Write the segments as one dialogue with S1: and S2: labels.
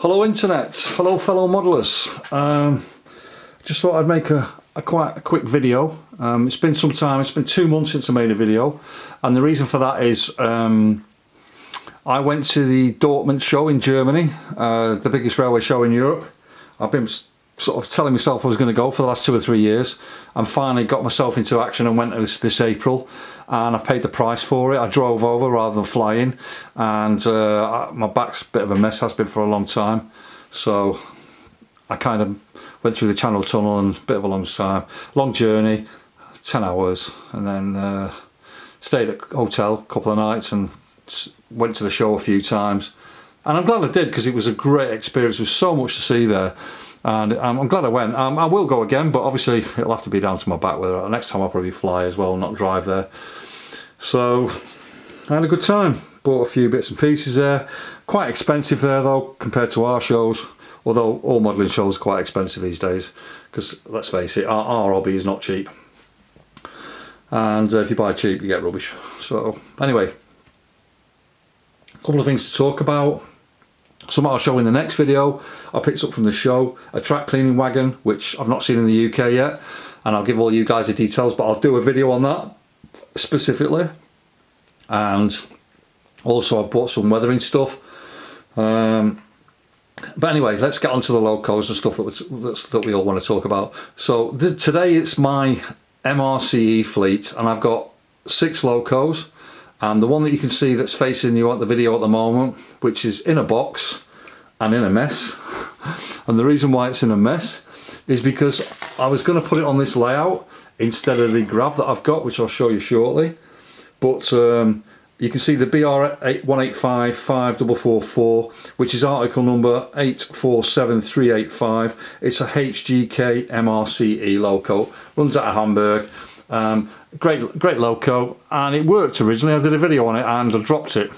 S1: Hello internet, hello fellow modelers. Just thought I'd make a quite a quick video. It's been some time, it's been 2 months since I made a video, and the reason for that is I went to the Dortmund show in Germany, the biggest railway show in Europe. I've been sort of telling myself I was going to go for the last 2 or 3 years, and finally got myself into action and went this April, and I paid the price for it. I drove over rather than flying, and my back's a bit of a mess, has been for a long time, so I kind of went through the Channel Tunnel and a bit of a long journey, 10 hours, and then stayed at a hotel a couple of nights and went to the show a few times, and I'm glad I did because it was a great experience. There was so much to see there, and I'm glad I went. I will go again, but obviously it'll have to be down to my back. Whether next time I'll probably fly as well, not drive there. So I had a good time. Bought a few bits and pieces there. Quite expensive there though compared to our shows. Although all modelling shows are quite expensive these days, because let's face it, our hobby is not cheap. And if you buy cheap, you get rubbish. So anyway, a couple of things to talk about. Some I'll show in the next video. I picked up from the show a track cleaning wagon, which I've not seen in the UK yet, and I'll give all you guys the details, but I'll do a video on that specifically. And also I bought some weathering stuff. But anyway, let's get on to the locos and stuff that we all want to talk about. So today it's my MRCE Fleet, and I've got 6 locos. And the one that you can see that's facing you at the video at the moment, which is in a box and in a mess. And the reason why it's in a mess is because I was going to put it on this layout instead of the grav that I've got, which I'll show you shortly. But you can see the BR 185 5444, which is article number 847385. It's a HGK MRCE loco, runs out of Hamburg. Great loco, and it worked originally. I did a video on it and I dropped it.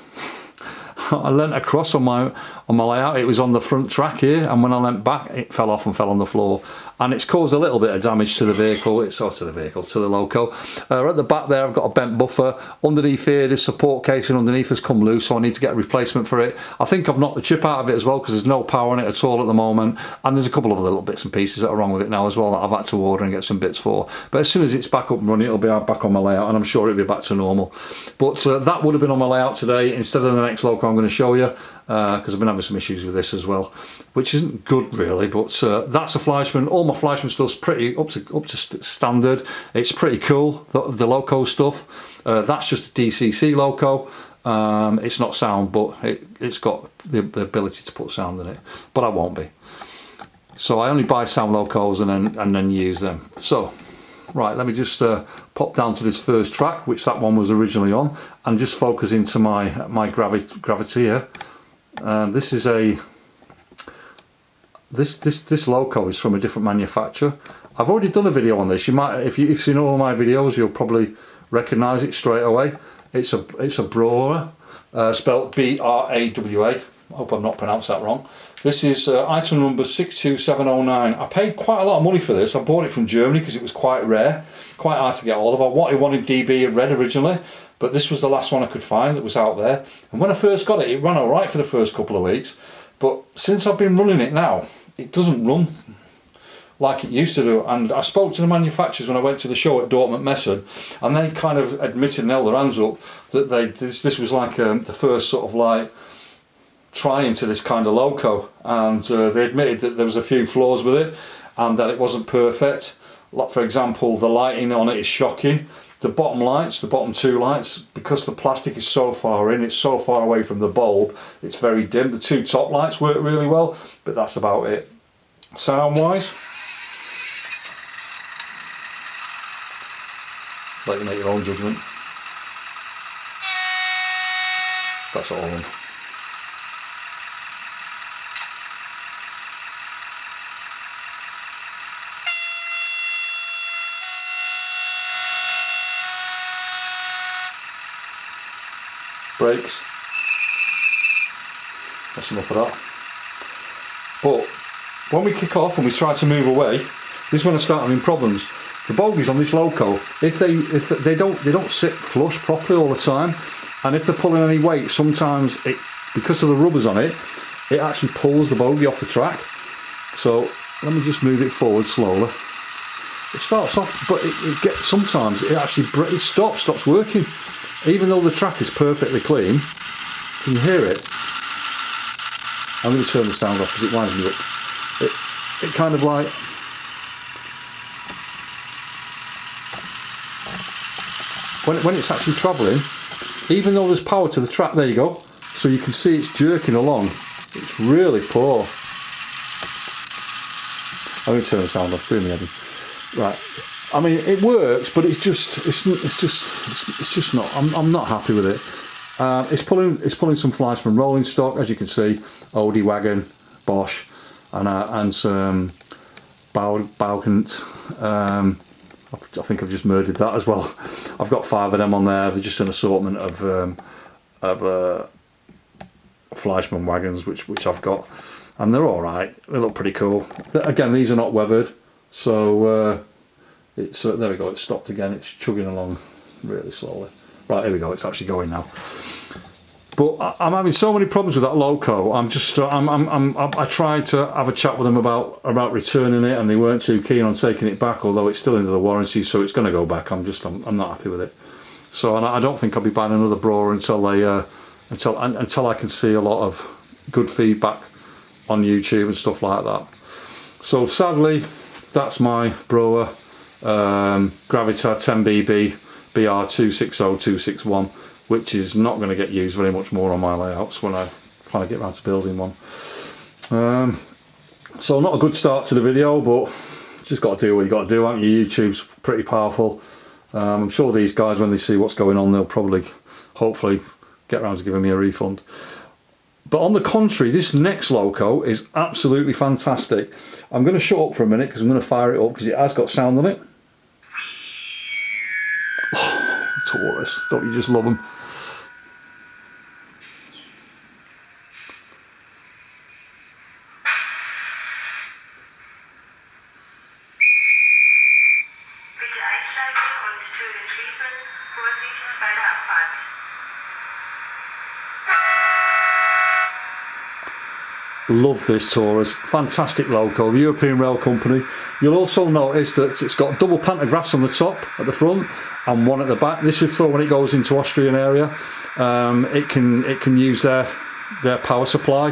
S1: I leant across on my layout. It was on the front track here, and when I leant back it fell off and fell on the floor, and it's caused a little bit of damage to the vehicle. To the loco. At the back there I've got a bent buffer. Underneath here this support casing underneath has come loose, so I need to get a replacement for it. I think I've knocked the chip out of it as well, because there's no power on it at all at the moment, and there's a couple of other little bits and pieces that are wrong with it now as well that I've had to order and get some bits for. But as soon as it's back up and running, it'll be back on my layout, and I'm sure it'll be back to normal. But that would have been on my layout today instead of the next loco I'm going to show you, because I've been having some issues with this as well, which isn't good really. But that's a Fleischmann. All my Fleischmann stuff's pretty up to standard. It's pretty cool, the loco stuff. That's just a DCC loco. It's not sound, but it's got the ability to put sound in it, but I won't be. So I only buy sound locos and then use them. So right, let me just pop down to this first track, which that one was originally on, and just focus into my gravity here. This is this loco is from a different manufacturer. I've already done a video on this. You might, if you've seen all my videos, you'll probably recognise it straight away. It's a Brawler, spelled B-R-A-W-A. I hope I've not pronounced that wrong. This is item number 62709. I paid quite a lot of money for this. I bought it from Germany because it was quite rare, quite hard to get hold of. I wanted DB red originally, but this was the last one I could find that was out there. And when I first got it, it ran alright for the first couple of weeks. But since I've been running it now, it doesn't run like it used to do. And I spoke to the manufacturers when I went to the show at Dortmund Messen, and they kind of admitted and held their hands up that this was like the first sort of like trying to this kind of loco, and they admitted that there was a few flaws with it and that it wasn't perfect. Like for example, the lighting on it is shocking. The bottom lights, the bottom 2 lights, because the plastic is so far in, it's so far away from the bulb, it's very dim. The 2 top lights work really well, but that's about it. Sound wise, let you make your own judgment. That's all of them. Brakes, that's enough of that. But when we kick off and we try to move away, this is when I start having problems. The bogies on this loco, if they don't sit flush properly all the time, and if they're pulling any weight, sometimes because of the rubbers on it, it actually pulls the bogie off the track. So let me just move it forward slowly. It starts off, but it gets, sometimes it actually stops working, even though the track is perfectly clean. Can you hear it? I'm going to turn the sound off because it winds me up. It kind of like, when it's actually travelling, even though there's power to the track, there you go. So you can see it's jerking along. It's really poor. I'm going to turn the sound off. Do me heading. Right. I mean, it works, but it's just not. I'm not happy with it. It's pulling some Fleischmann rolling stock, as you can see. Audi wagon, Bosch, and some wagons. I think I've just murdered that as well. I've got 5 of them on there. They're just an assortment of Fleischmann wagons, which I've got, and they're all right. They look pretty cool. Again, these are not weathered, so it's there we go. It's stopped again. It's chugging along really slowly. Right, here we go. It's actually going now. But I'm having so many problems with that loco. I tried to have a chat with them about returning it, and they weren't too keen on taking it back. Although it's still under the warranty, so it's going to go back. I'm not happy with it. So I don't think I'll be buying another Broer until I can see a lot of good feedback on YouTube and stuff like that. So sadly, that's my Broer Gravita 10BB BR260261, which is not going to get used very much more on my layouts when I finally get around to building one. So not a good start to the video, but just got to do what you got to do, haven't you? YouTube's pretty powerful. I'm sure these guys, when they see what's going on, they'll probably, hopefully, get around to giving me a refund. But on the contrary, this next loco is absolutely fantastic. I'm going to shut up for a minute because I'm going to fire it up because it has got sound on it. Oh, Taurus, don't you just love them? Love this Taurus, fantastic loco, the European Rail Company. You'll also notice that it's got double pantographs on the top at the front and one at the back. This is so when it goes into Austrian area, it can use their power supply.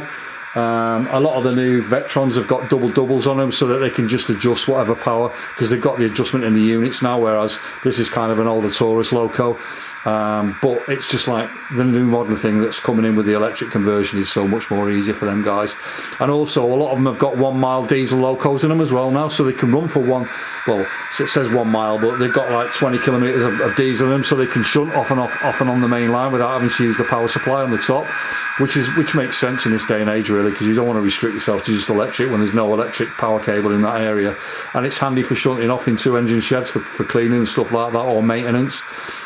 S1: A lot of the new Vectrons have got doubles on them so that they can just adjust whatever power, because they've got the adjustment in the units now, whereas this is kind of an older Taurus loco. But it's just like the new modern thing that's coming in with the electric conversion is so much more easier for them guys. And also a lot of them have got 1 mile diesel locos in them as well now, so they can run for it says 1 mile, but they've got like 20 kilometres of diesel in them, so they can shunt off and on the main line without having to use the power supply on the top, which makes sense in this day and age really, because you don't want to restrict yourself to just electric when there's no electric power cable in that area. And it's handy for shunting off into engine sheds for cleaning and stuff like that, or maintenance.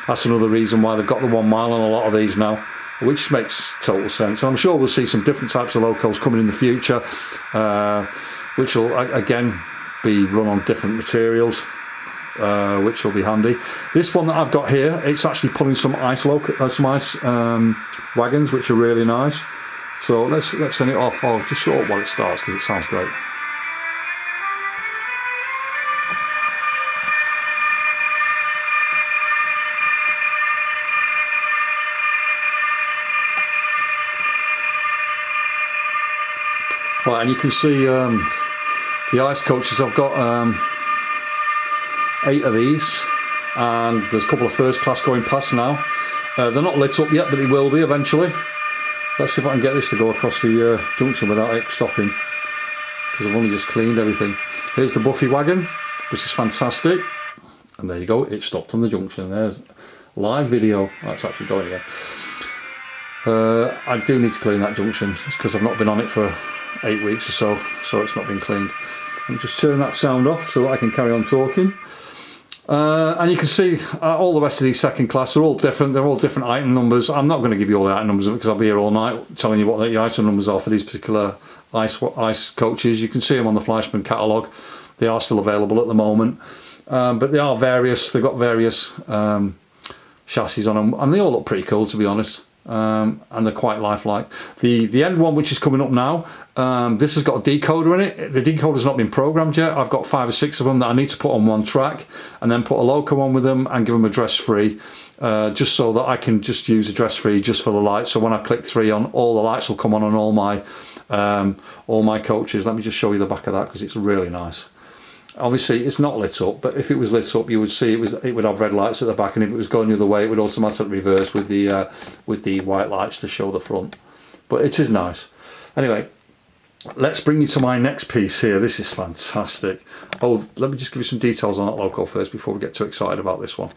S1: That's another reason why they've got the 1 mile on a lot of these now, which makes total sense. And I'm sure we'll see some different types of locos coming in the future, which will again be run on different materials, which will be handy. This one that I've got here, it's actually pulling some ice wagons, which are really nice. So let's send it off. I'll just show up while it starts because it sounds great. Right, and you can see the ice coaches. I've got 8 of these, and there's a couple of first class going past now. They're not lit up yet, but they will be eventually. Let's see if I can get this to go across the junction without it stopping, because I've only just cleaned everything. Here's the Buffy wagon, which is fantastic, and there you go, it stopped on the junction. There's live video. That's actually going again. I do need to clean that junction because I've not been on it for 8 weeks or so it's not been cleaned. And just turn that sound off so that I can carry on talking. And you can see all the rest of these second class are all different. They're all different item numbers. I'm not going to give you all the item numbers because I'll be here all night telling you what the item numbers are for these particular ice coaches. You can see them on the Fleischmann catalogue. They are still available at the moment, but they are various. They've got various chassis on them, and they all look pretty cool, to be honest. and they're quite lifelike. The end one, which is coming up now, this has got a decoder in it. The decoder's not been programmed yet. I've got 5 or 6 of them that I need to put on one track, and then put a loco on with them and give them address free, just so that I can just use address free just for the lights. So when I click 3 on, all the lights will come on all my coaches. Let me just show you the back of that, because it's really nice. Obviously it's not lit up, but if it was lit up, you would see it would have red lights at the back, and if it was going the other way, it would automatically reverse with the white lights to show the front. But it is nice. Anyway, let's bring you to my next piece here. This is fantastic. Oh, let me just give you some details on that loco first before we get too excited about this one.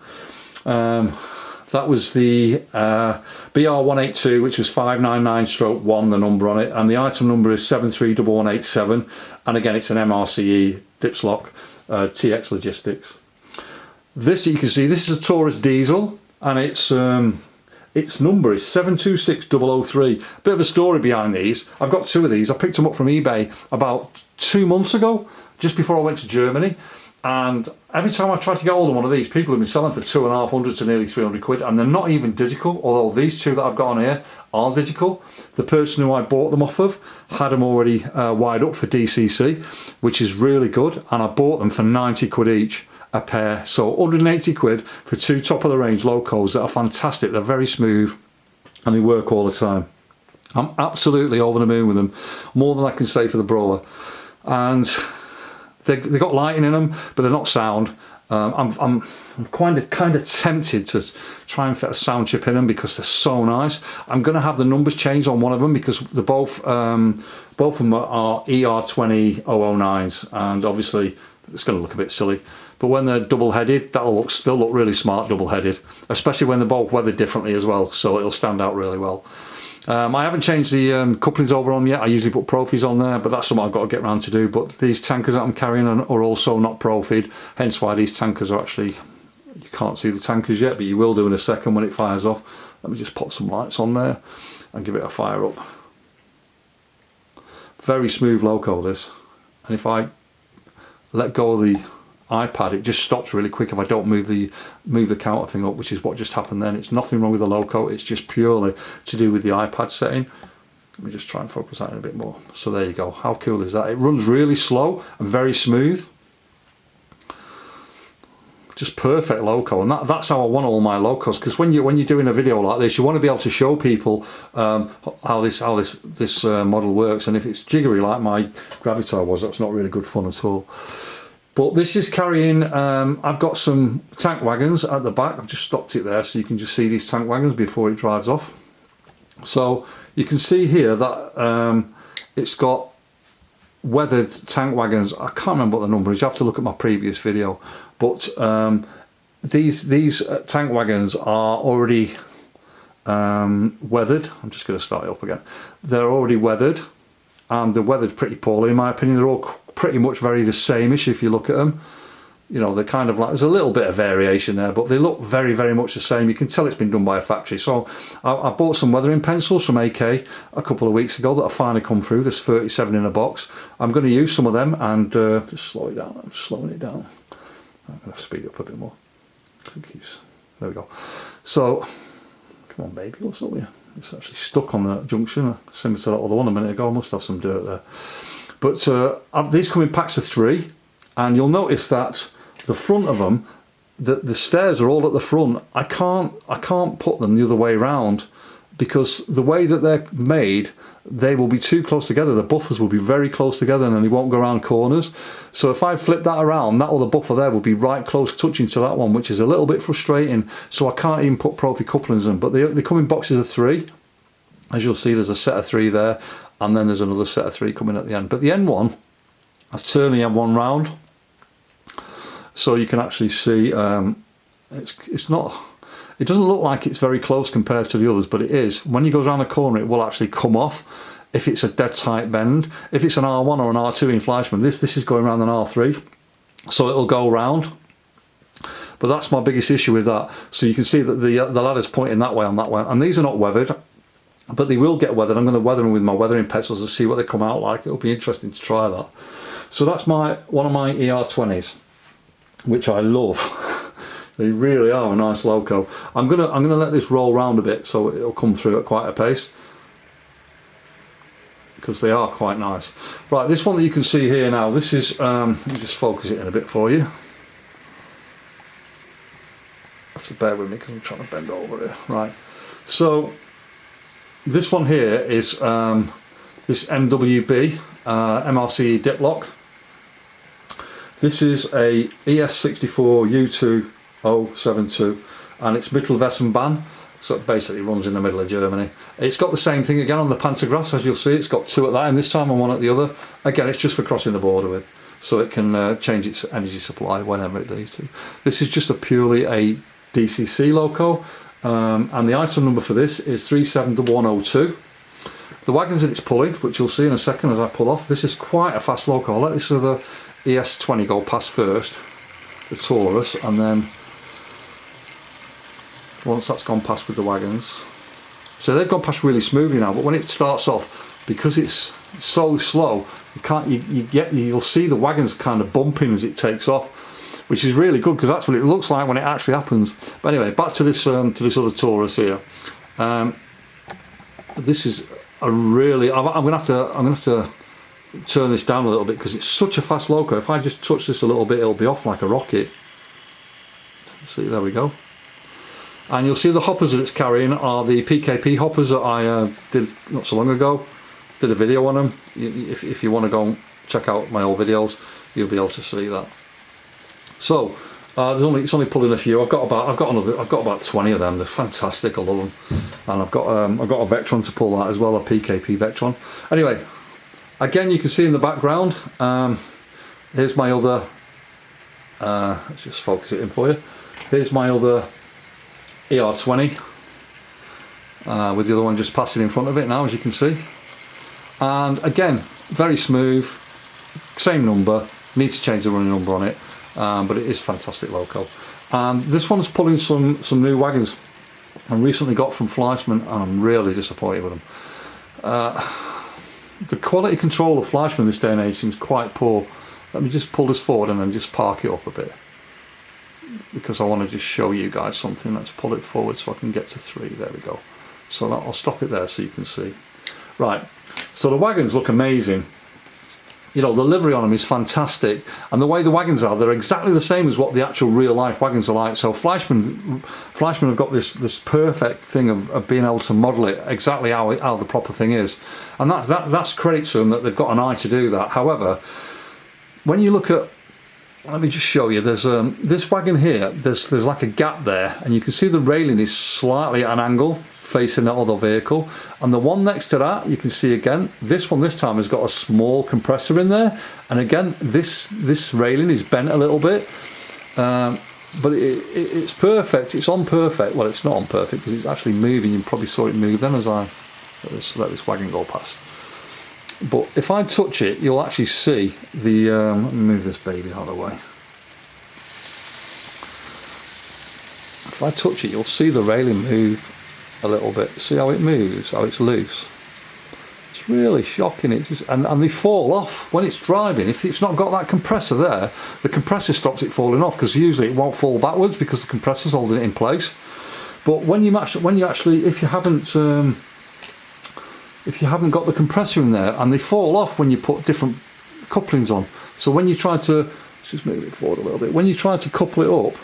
S1: That was the BR182, which was 599/1, the number on it, and the item number is 731187, and again it's an MRCE dipslock, TX Logistics. This, you can see, this is a Taurus diesel, and its number is 726003. Bit of a story behind these. I've got 2 of these. I picked them up from eBay about 2 months ago, just before I went to Germany. And every time I try to get hold of one of these, people have been selling for 250 to nearly 300 quid, and they're not even digital, although these 2 that I've got on here are digital. The person who I bought them off of had them already wired up for DCC, which is really good, and I bought them for 90 quid each a pair. So 180 quid for 2 top of the range locos that are fantastic. They're very smooth and they work all the time. I'm absolutely over the moon with them, more than I can say for the Brawler. And they've got lighting in them, but they're not sound. I'm kind of tempted to try and fit a sound chip in them because they're so nice. I'm going to have the numbers changed on one of them because they're both of them are ER20009s, and obviously it's going to look a bit silly. But when they're double-headed, that'll still look really smart double-headed, especially when they're both weathered differently as well, so it'll stand out really well. I haven't changed the couplings over on yet. I usually put profis on there, but that's something I've got to get around to do. But these tankers that I'm carrying are also not profied, hence why these tankers are actually, you can't see the tankers yet, but you will do in a second when it fires off. Let me just pop some lights on there and give it a fire up. Very smooth loco this, and if I let go of the iPad, it just stops really quick if I don't move the counter thing up, which is what just happened then. It's nothing wrong with the loco, it's just purely to do with the iPad setting. Let me just try and focus that in a bit more. So there you go. How cool is that? It runs really slow and very smooth. Just perfect loco, and that's how I want all my locos, because when you're doing a video like this, you want to be able to show people how this model works, and if it's jiggery like my Gravitar was, that's not really good fun at all. But this is carrying, I've got some tank wagons at the back. I've just stopped it there so you can just see these tank wagons before it drives off. So you can see here that it's got weathered tank wagons. I can't remember what the number is, you have to look at my previous video. But these tank wagons are already weathered. I'm just going to start it up again. They're already weathered, and they're weathered pretty poorly in my opinion. They're all pretty much very the same-ish if you look at them. You know, they're kind of like, there's a little bit of variation there, but they look very, very much the same. You can tell it's been done by a factory. So I bought some weathering pencils from AK a couple of weeks ago that have finally come through. There's 37 in a box. I'm going to use some of them and just slow it down. I'm slowing it down. I'm going to have to speed it up a bit more. There we go. So, come on baby, what's up here? It's actually stuck on the junction, similar to that other one a minute ago. I must have some dirt there. But these come in packs of 3, and you'll notice that the front of them, the stairs are all at the front. I can't put them the other way around, because the way that they're made, they will be too close together. The buffers will be very close together and they won't go around corners. So if I flip that around, that other buffer there will be right close touching to that one, which is a little bit frustrating. So I can't even put profi couplings in, but they come in boxes of 3. As you'll see, there's a set of 3 there, and then there's another set of 3 coming at the end. But the end one, I've turned the end one round, so you can actually see it's not. It doesn't look like it's very close compared to the others, but it is. When you go around the corner, it will actually come off if it's a dead tight bend. If it's an R1 or an R2 in Fleischmann, this is going around an R3, so it'll go round. But that's my biggest issue with that. So you can see that the ladder's pointing that way on that way, and these are not weathered, but they will get weathered. I'm going to weather them with my weathering pencils and see what they come out like. It'll be interesting to try that. So that's one of my ER20s, which I love. They really are a nice loco. I'm gonna let this roll round a bit so it'll come through at quite a pace, because they are quite nice. Right, this one that you can see here now, this is, let me just focus it in a bit for you. Have to bear with me because I'm trying to bend over here. Right, so this one here is this MWB MRCE dip lock. This is a ES64 U2072 and it's Mittelwessenbahn, so it basically runs in the middle of Germany. It's got the same thing again on the pantographs, as you'll see. It's got two at that end this time and one at the other. Again, it's just for crossing the border with, so it can change its energy supply whenever it needs to. This is just purely a DCC loco, and the item number for this is 37102. The wagons that it's pulling, which you'll see in a second as I pull off, this is quite a fast loco. I'll let this other ES20 go past first, the Taurus, and then once that's gone past with the wagons, so they've gone past really smoothly now, but when it starts off, because it's so slow, you'll see the wagons kind of bumping as it takes off, which is really good because that's what it looks like when it actually happens. But anyway, back to this other Taurus here. This is a really, I'm gonna have to turn this down a little bit because it's such a fast loco. If I just touch this a little bit, it'll be off like a rocket. See, there we go. And you'll see the hoppers that it's carrying are the PKP hoppers that I did not so long ago. Did a video on them. If you want to go and check out my old videos, you'll be able to see that. So it's only pulling a few. I've got about 20 of them. They're fantastic. I love them. And I've got a Vectron to pull that as well, a PKP Vectron. Anyway, again, you can see in the background. Here's my other. Let's just focus it in for you. Here's my other ER20 with the other one just passing in front of it now, as you can see. And again, very smooth, same number, need to change the running number on it, but it is fantastic loco. And this one's pulling some new wagons I recently got from Fleischmann, and I'm really disappointed with them. The quality control of Fleischmann this day and age seems quite poor. Let me just pull this forward and then just park it up a bit, because I want to just show you guys something. Let's pull it forward so I can get to 3. There we go. So I'll stop it there so you can see. Right, so the wagons look amazing. You know, the livery on them is fantastic, and the way the wagons are, they're exactly the same as what the actual real life wagons are like. So Fleischmann have got this perfect thing of being able to model it exactly how the proper thing is, and that's credit to them that they've got an eye to do that. However, when you look at, let me just show you, there's this wagon here, there's like a gap there, and you can see the railing is slightly at an angle facing that other vehicle, and the one next to that, you can see again, this one this time has got a small compressor in there, and again this railing is bent a little bit, but it's perfect. It's on perfect. Well, it's not on perfect because it's actually moving. You probably saw it move then as I let this wagon go past. But if I touch it, you'll actually see the, let me move this baby out of the way. If I touch it, you'll see the railing move a little bit. See how it moves, how it's loose? It's really shocking. And they fall off when it's driving. If it's not got that compressor there, the compressor stops it falling off, because usually it won't fall backwards because the compressor's holding it in place. But when you actually, if you haven't got the compressor in there, and they fall off when you put different couplings on. So when you try to, let's just move it forward a little bit, when you try to couple it up,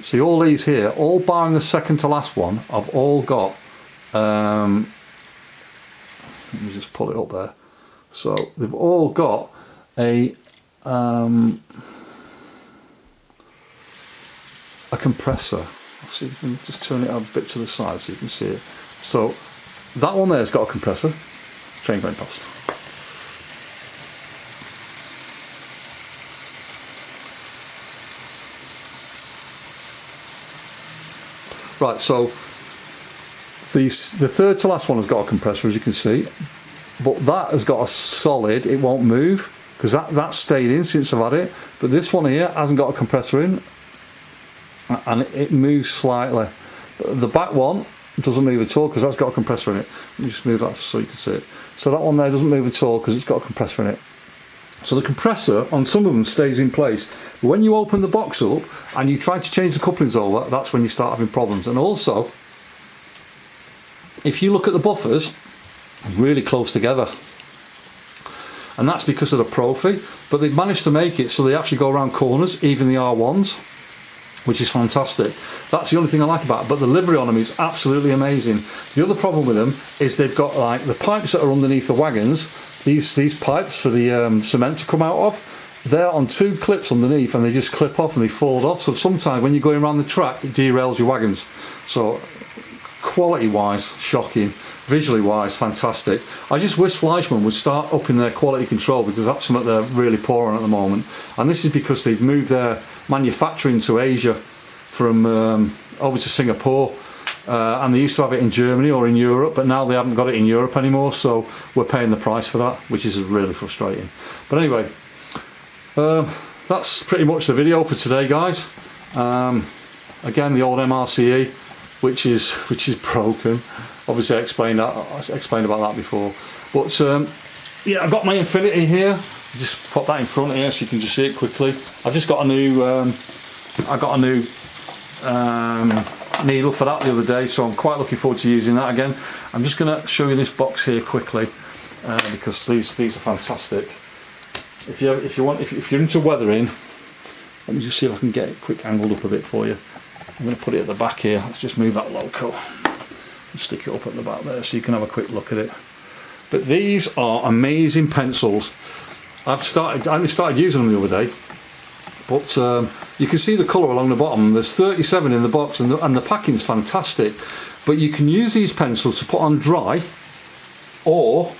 S1: see all these here, all barring the second to last one, I've all got, let me just pull it up there. So they've all got a compressor. Let's see if you can just turn it a bit to the side so you can see it. So that one there's got a compressor. Train going past. Right, so the third to last one has got a compressor, as you can see, but that has got a solid, it won't move, because that's stayed in since I've had it, but this one here hasn't got a compressor in, and it moves slightly. The back one doesn't move at all because that's got a compressor in it. Let me just move that so you can see it. So that one there doesn't move at all because it's got a compressor in it. So the compressor on some of them stays in place. But when you open the box up and you try to change the couplings over, that's when you start having problems. And also, if you look at the buffers, really close together. And that's because of the Profi, but they've managed to make it so they actually go around corners, even the R1s, which is fantastic. That's the only thing I like about it, but the livery on them is absolutely amazing. The other problem with them is they've got like the pipes that are underneath the wagons, these pipes for the cement to come out of, they're on 2 clips underneath and they just clip off and they fold off, so sometimes when you're going around the track it derails your wagons. So quality wise, shocking. Visually wise, fantastic. I just wish Fleischmann would start upping their quality control, because that's something they're really poor on at the moment. And this is because they've moved their manufacturing to Asia from over to Singapore, and they used to have it in Germany or in Europe, but now they haven't got it in Europe anymore, so we're paying the price for that, which is really frustrating. But anyway, that's pretty much the video for today, guys. Again, the old MRCE, which is broken. Obviously I explained about that before, but yeah, I've got my Infinity here. Just pop that in front here so you can just see it quickly. I've just got a new needle for that the other day, so I'm quite looking forward to using that again. I'm just going to show you this box here quickly, because these are fantastic. If you're into weathering, let me just see if I can get it quick angled up a bit for you. I'm going to put it at the back here. Let's just move that loco and stick it up at the back there so you can have a quick look at it. But these are amazing pencils. I only started using them the other day, but you can see the colour along the bottom. There's 37 in the box, and the packing's fantastic. But you can use these pencils to put on dry, or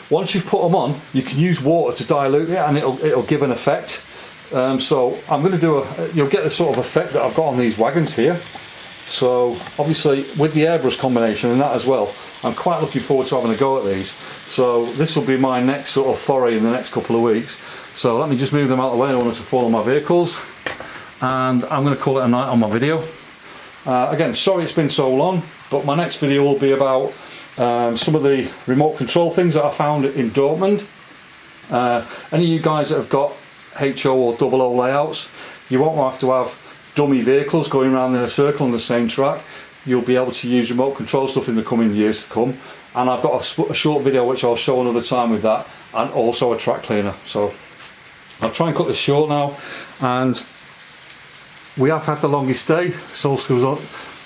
S1: once you've put them on, you can use water to dilute it, and it'll give an effect. So I'm going to you'll get the sort of effect that I've got on these wagons here. So obviously with the airbrush combination and that as well, I'm quite looking forward to having a go at these. So this will be my next sort of foray in the next couple of weeks. So let me just move them out of the way. I don't want to fall on my vehicles, and I'm going to call it a night on my video. Again, sorry it's been so long, but my next video will be about some of the remote control things that I found in Dortmund. Any of you guys that have got HO or double O layouts, you won't have to have dummy vehicles going around in a circle on the same track. You'll be able to use remote control stuff in the coming years to come, and I've got a short video which I'll show another time with that, and also a track cleaner. So I'll try and cut this short now. And we have had the longest day. Solstice was on,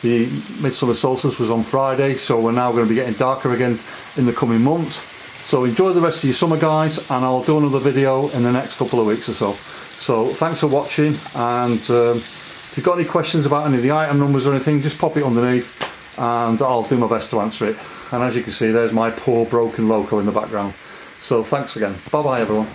S1: the midsummer solstice was on Friday, so we're now going to be getting darker again in the coming months. So enjoy the rest of your summer, guys, and I'll do another video in the next couple of weeks or so. So thanks for watching, and if you've got any questions about any of the item numbers or anything, just pop it underneath and I'll do my best to answer it. And as you can see, there's my poor broken loco in the background. So thanks again. Bye bye everyone.